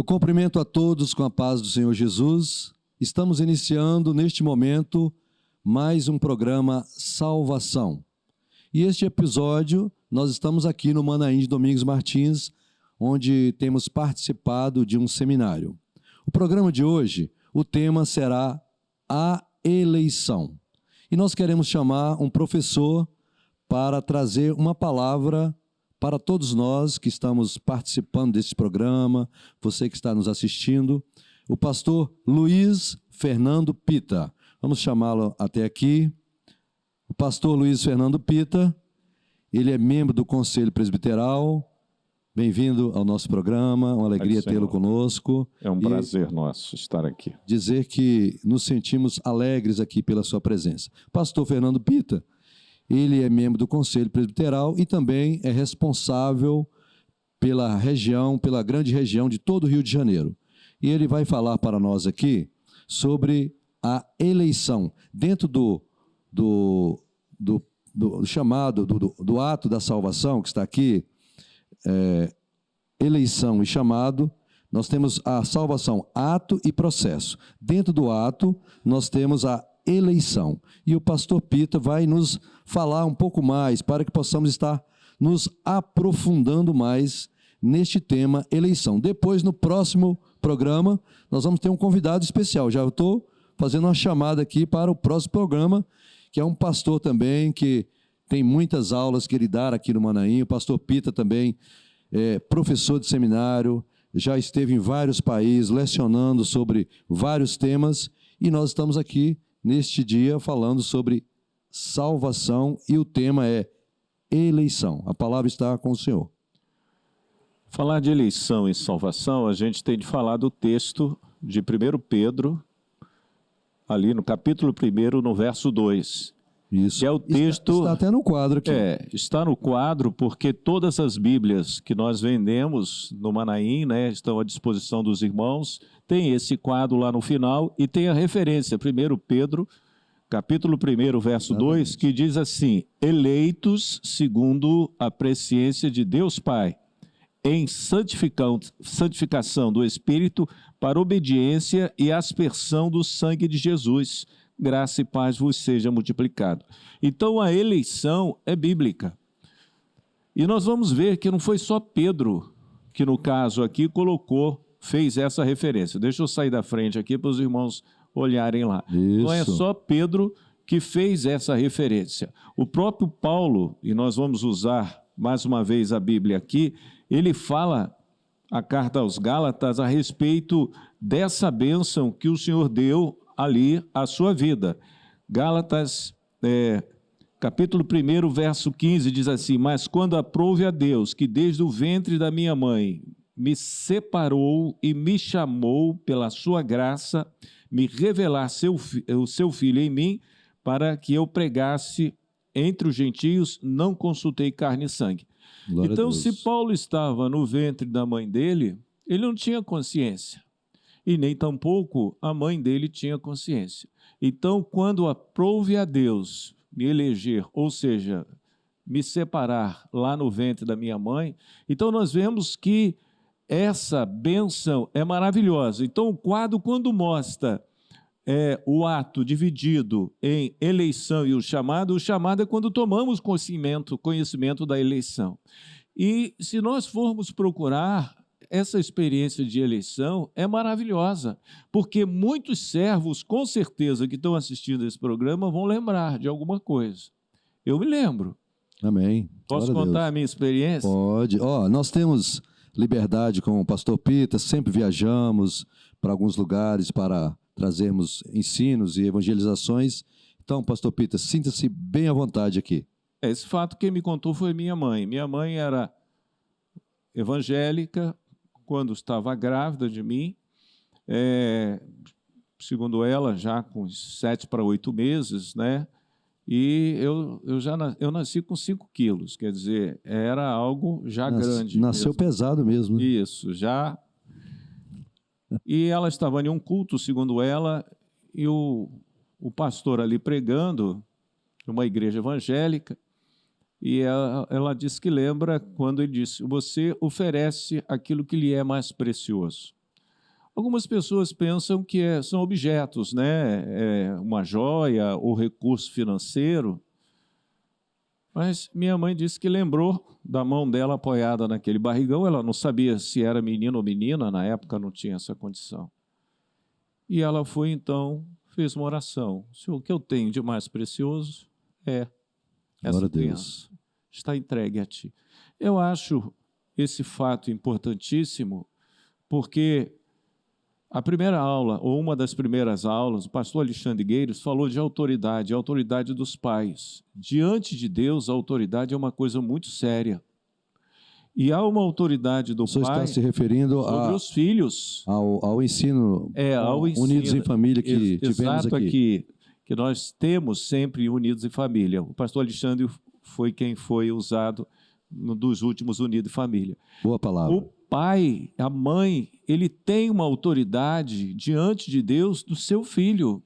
Eu cumprimento a todos com a paz do Senhor Jesus. Estamos iniciando neste momento mais um programa Salvação. E este episódio nós estamos aqui no Manaim de Domingos Martins, onde temos participado de um seminário. O programa de hoje, o tema será a eleição. E nós queremos chamar um professor para trazer uma palavra para todos nós que estamos participando desse programa, você que está nos assistindo, o pastor Luiz Fernando Pita. Vamos chamá-lo até aqui. O pastor Luiz Fernando Pita, ele é membro do Conselho Presbiteral. Bem-vindo ao nosso programa, uma alegria tê-lo conosco. É um prazer nosso estar aqui. Dizer que nos sentimos alegres aqui pela sua presença. Pastor Fernando Pita, ele é membro do Conselho Presbiteral e também é responsável pela região, pela grande região de todo o Rio de Janeiro. E ele vai falar para nós aqui sobre a eleição. Dentro do chamado, do ato da salvação, que está aqui, eleição e chamado, nós temos a salvação, ato e processo. Dentro do ato, nós temos a eleição. E o pastor Pita vai nos falar um pouco mais para que possamos estar nos aprofundando mais neste tema eleição. Depois, no próximo programa, nós vamos ter um convidado especial. Já estou fazendo uma chamada aqui para o próximo programa, que é um pastor também que tem muitas aulas que ele dá aqui no Manaim. O pastor Pita também é professor de seminário, já esteve em vários países lecionando sobre vários temas e nós estamos aqui neste dia falando sobre salvação e o tema é eleição. A palavra está com o senhor. Falar de eleição e salvação, a gente tem de falar do texto de 1 Pedro, ali no capítulo 1, no verso 2. Isso. Que é o texto, está até no quadro aqui. Está no quadro porque todas as Bíblias que nós vendemos no Manaim, né, estão à disposição dos irmãos. Tem esse quadro lá no final e tem a referência, 1 Pedro, capítulo 1, verso 2, que diz assim: eleitos segundo a presciência de Deus Pai, em santificação do Espírito para obediência e aspersão do sangue de Jesus. Graça e paz vos seja multiplicado. Então a eleição é bíblica. E nós vamos ver que não foi só Pedro que no caso aqui fez essa referência. Deixa eu sair da frente aqui para os irmãos olharem lá. Isso. Não é só Pedro que fez essa referência. O próprio Paulo, e nós vamos usar mais uma vez a Bíblia aqui, ele fala a carta aos Gálatas a respeito dessa bênção que o Senhor deu ali à sua vida. Gálatas, capítulo 1, verso 15, diz assim: mas quando aprouve a Deus, que desde o ventre da minha mãe me separou e me chamou pela sua graça, me revelar o seu Filho em mim, para que eu pregasse entre os gentios, não consultei carne e sangue. Glória então, se Paulo estava no ventre da mãe dele, ele não tinha consciência. E nem tampouco a mãe dele tinha consciência. Então, quando aprouve a Deus me eleger, ou seja, me separar lá no ventre da minha mãe, então nós vemos que essa bênção é maravilhosa. Então, o quadro, quando mostra o ato dividido em eleição e o chamado é quando tomamos conhecimento da eleição. E se nós formos procurar, essa experiência de eleição é maravilhosa, porque muitos servos, com certeza, que estão assistindo esse programa, vão lembrar de alguma coisa. Eu me lembro. Amém. Posso contar a minha experiência? Pode. Nós temos liberdade com o pastor Pita, sempre viajamos para alguns lugares para trazermos ensinos e evangelizações. Então, pastor Pita, sinta-se bem à vontade aqui. Esse fato quem me contou foi minha mãe. Minha mãe era evangélica, quando estava grávida de mim, segundo ela, já com 7 para 8 meses, né? E eu nasci com 5 quilos, quer dizer, era algo já grande. Nasceu mesmo. Pesado mesmo. Né? Isso, já. E ela estava em um culto, segundo ela, e o pastor ali pregando, uma igreja evangélica, e ela disse que lembra quando ele disse: você oferece aquilo que lhe é mais precioso. Algumas pessoas pensam que são objetos, né? Uma joia ou recurso financeiro. Mas minha mãe disse que lembrou da mão dela apoiada naquele barrigão. Ela não sabia se era menino ou menina, na época não tinha essa condição. E ela foi, então, fez uma oração. Senhor, o que eu tenho de mais precioso é essa criança. Está entregue a Ti. Eu acho esse fato importantíssimo, porque a primeira aula, ou uma das primeiras aulas, o pastor Alexandre Gueiros falou de autoridade, a autoridade dos pais. Diante de Deus, a autoridade é uma coisa muito séria. E há uma autoridade do pai... O senhor está se referindo sobre os filhos. Ao ensino, ao ensino Unidos em Família que tivemos aqui. Que nós temos sempre Unidos em Família. O pastor Alexandre foi quem foi usado dos últimos Unidos em Família. Boa palavra. O pai, a mãe, ele tem uma autoridade diante de Deus do seu filho.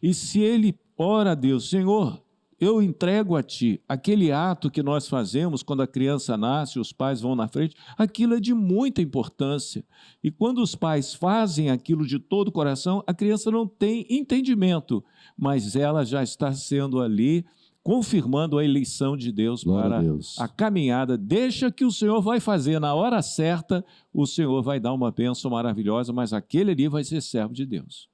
E se ele ora a Deus, Senhor, eu entrego a Ti, aquele ato que nós fazemos quando a criança nasce, os pais vão na frente, aquilo é de muita importância. E quando os pais fazem aquilo de todo o coração, a criança não tem entendimento, mas ela já está sendo ali confirmando a eleição de Deus para a caminhada. Deixa que o Senhor vai fazer na hora certa, o Senhor vai dar uma bênção maravilhosa, mas aquele ali vai ser servo de Deus.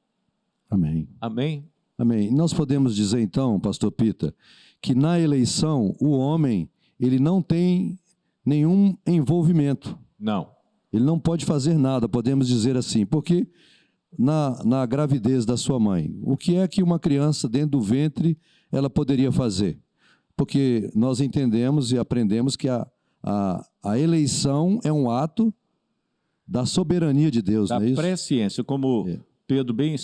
Amém. Amém? Amém. Nós podemos dizer então, pastor Pita, que na eleição o homem, ele não tem nenhum envolvimento. Não. Ele não pode fazer nada, podemos dizer assim, porque na gravidez da sua mãe, o que é que uma criança dentro do ventre ela poderia fazer? Porque nós entendemos e aprendemos que a eleição é um ato da soberania de Deus, da não é isso? Presciência, como Pedro bem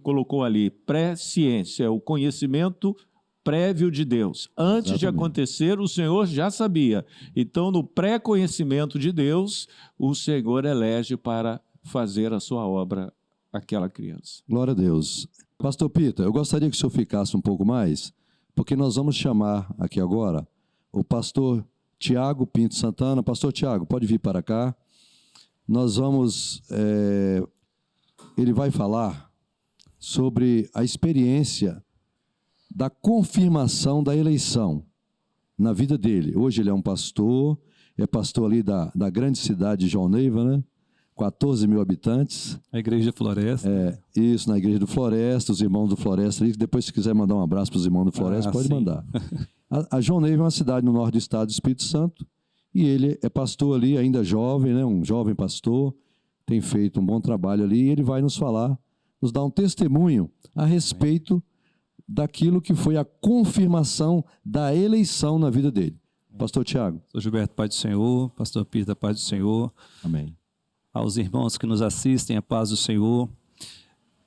colocou ali, presciência, é o conhecimento prévio de Deus. Antes Exatamente. de acontecer, o Senhor já sabia. Então, no pré-conhecimento de Deus, o Senhor elege para fazer a sua obra aquela criança. Glória a Deus. Pastor Pita, eu gostaria que o senhor ficasse um pouco mais, porque nós vamos chamar aqui agora o pastor Tiago Pinto Santana. Pastor Tiago, pode vir para cá. Nós vamos... ele vai falar sobre a experiência da confirmação da eleição na vida dele. Hoje ele é um pastor, é pastor ali da grande cidade de João Neiva, né? 14 mil habitantes. A Igreja Floresta. Isso, na Igreja do Floresta, os irmãos do Floresta. Depois, se quiser mandar um abraço para os irmãos do Floresta, pode mandar. A João Neiva é uma cidade no norte do estado do Espírito Santo, e ele é pastor ali, ainda jovem, né? Um jovem pastor, tem feito um bom trabalho ali, e ele vai nos falar, nos dar um testemunho a respeito daquilo que foi a confirmação da eleição na vida dele. Pastor Tiago. Pastor Gilberto, paz do Senhor. Pastor Pita, paz do Senhor. Amém. Aos irmãos que nos assistem, a paz do Senhor.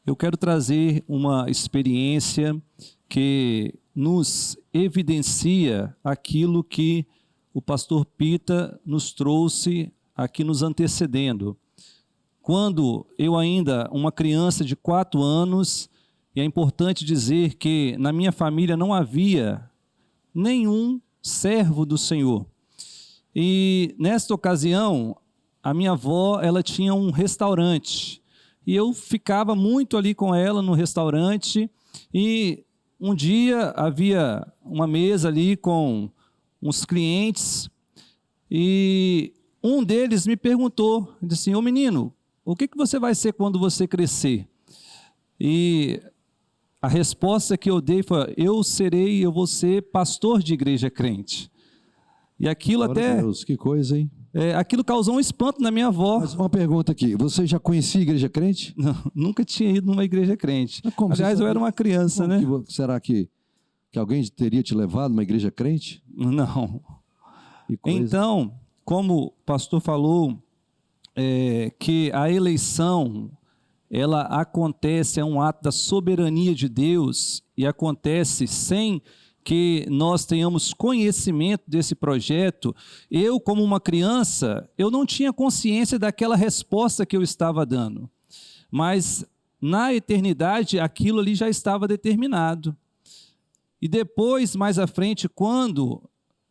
Eu quero trazer uma experiência que nos evidencia aquilo que o pastor Pita nos trouxe aqui nos antecedendo. Quando eu ainda, uma criança de 4 anos, e é importante dizer que na minha família não havia nenhum servo do Senhor. E nesta ocasião, a minha avó, ela tinha um restaurante, e eu ficava muito ali com ela no restaurante, e um dia havia uma mesa ali com uns clientes, e um deles me perguntou, disse assim, ô menino, o que você vai ser quando você crescer? E a resposta que eu dei foi, eu vou ser pastor de igreja crente. E aquilo Glória a Deus, que coisa, hein? Aquilo causou um espanto na minha avó. Mas uma pergunta aqui, você já conhecia a igreja crente? Não, nunca tinha ido numa igreja crente. Aliás, eu era uma criança, né? Será que alguém teria te levado numa igreja crente? Não. Então, como o pastor falou, que a eleição, ela acontece, é um ato da soberania de Deus e acontece sem que nós tenhamos conhecimento desse projeto. Eu, como uma criança, eu não tinha consciência daquela resposta que eu estava dando. Mas, na eternidade, aquilo ali já estava determinado. E depois, mais à frente, quando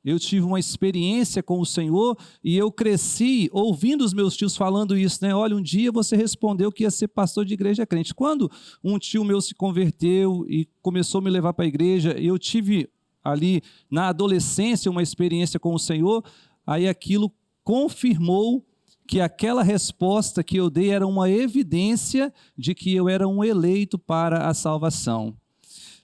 Eu tive uma experiência com o Senhor e eu cresci ouvindo os meus tios falando isso, né? Olha, um dia você respondeu que ia ser pastor de igreja crente. Quando um tio meu se converteu e começou a me levar para a igreja, eu tive ali na adolescência uma experiência com o Senhor, aí aquilo confirmou que aquela resposta que eu dei era uma evidência de que eu era um eleito para a salvação.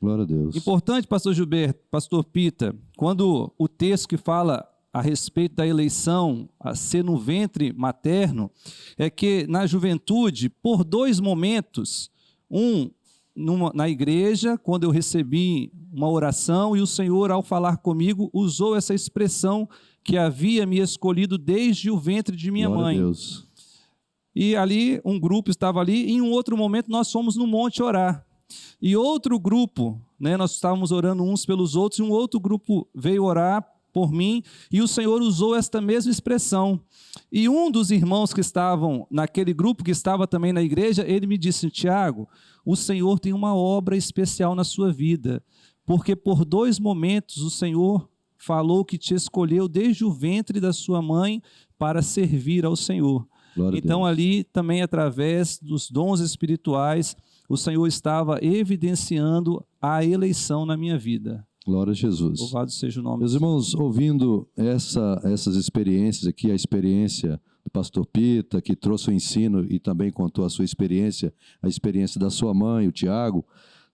Glória a Deus. Importante, pastor Gilberto, pastor Pita, quando o texto que fala a respeito da eleição a ser no ventre materno, é que na juventude, por 2 momentos, na igreja, quando eu recebi uma oração e o Senhor, ao falar comigo, usou essa expressão que havia me escolhido desde o ventre de minha Glória mãe. a Deus. E ali, um grupo estava ali, e em um outro momento nós fomos no monte orar. E outro grupo, né, nós estávamos orando uns pelos outros, e um outro grupo veio orar por mim, e o Senhor usou esta mesma expressão. E um dos irmãos que estavam naquele grupo, que estava também na igreja, ele me disse: Tiago, o Senhor tem uma obra especial na sua vida, porque por 2 momentos o Senhor falou que te escolheu desde o ventre da sua mãe para servir ao Senhor. Glória a Então Deus. ali também, através dos dons espirituais, o Senhor estava evidenciando a eleição na minha vida. Glória a Jesus. Louvado seja o nome Meus do Senhor. irmãos, ouvindo essas experiências aqui, a experiência do pastor Pita, que trouxe o ensino e também contou a sua experiência, a experiência da sua mãe, o Tiago,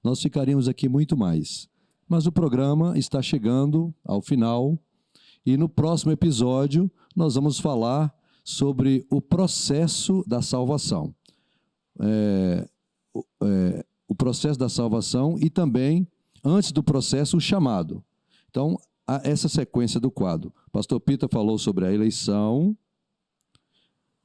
nós ficaríamos aqui muito mais. Mas o programa está chegando ao final e no próximo episódio nós vamos falar sobre o processo da salvação. O processo da salvação e também, antes do processo, o chamado. Então, essa sequência do quadro. Pastor Pita falou sobre a eleição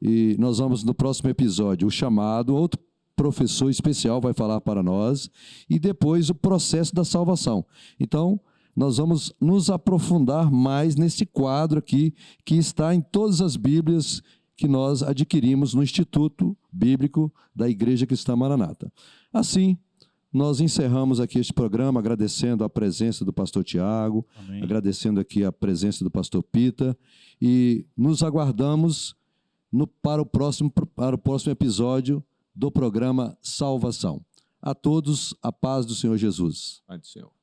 e nós vamos, no próximo episódio, o chamado. Outro professor especial vai falar para nós e depois o processo da salvação. Então, nós vamos nos aprofundar mais nesse quadro aqui, que está em todas as Bíblias que nós adquirimos no Instituto Bíblico da Igreja Cristã Maranata. Assim, nós encerramos aqui este programa agradecendo a presença do pastor Tiago, agradecendo aqui a presença do pastor Pita e nos aguardamos para o próximo episódio do programa Salvação. A todos, a paz do Senhor Jesus. Pai do Senhor.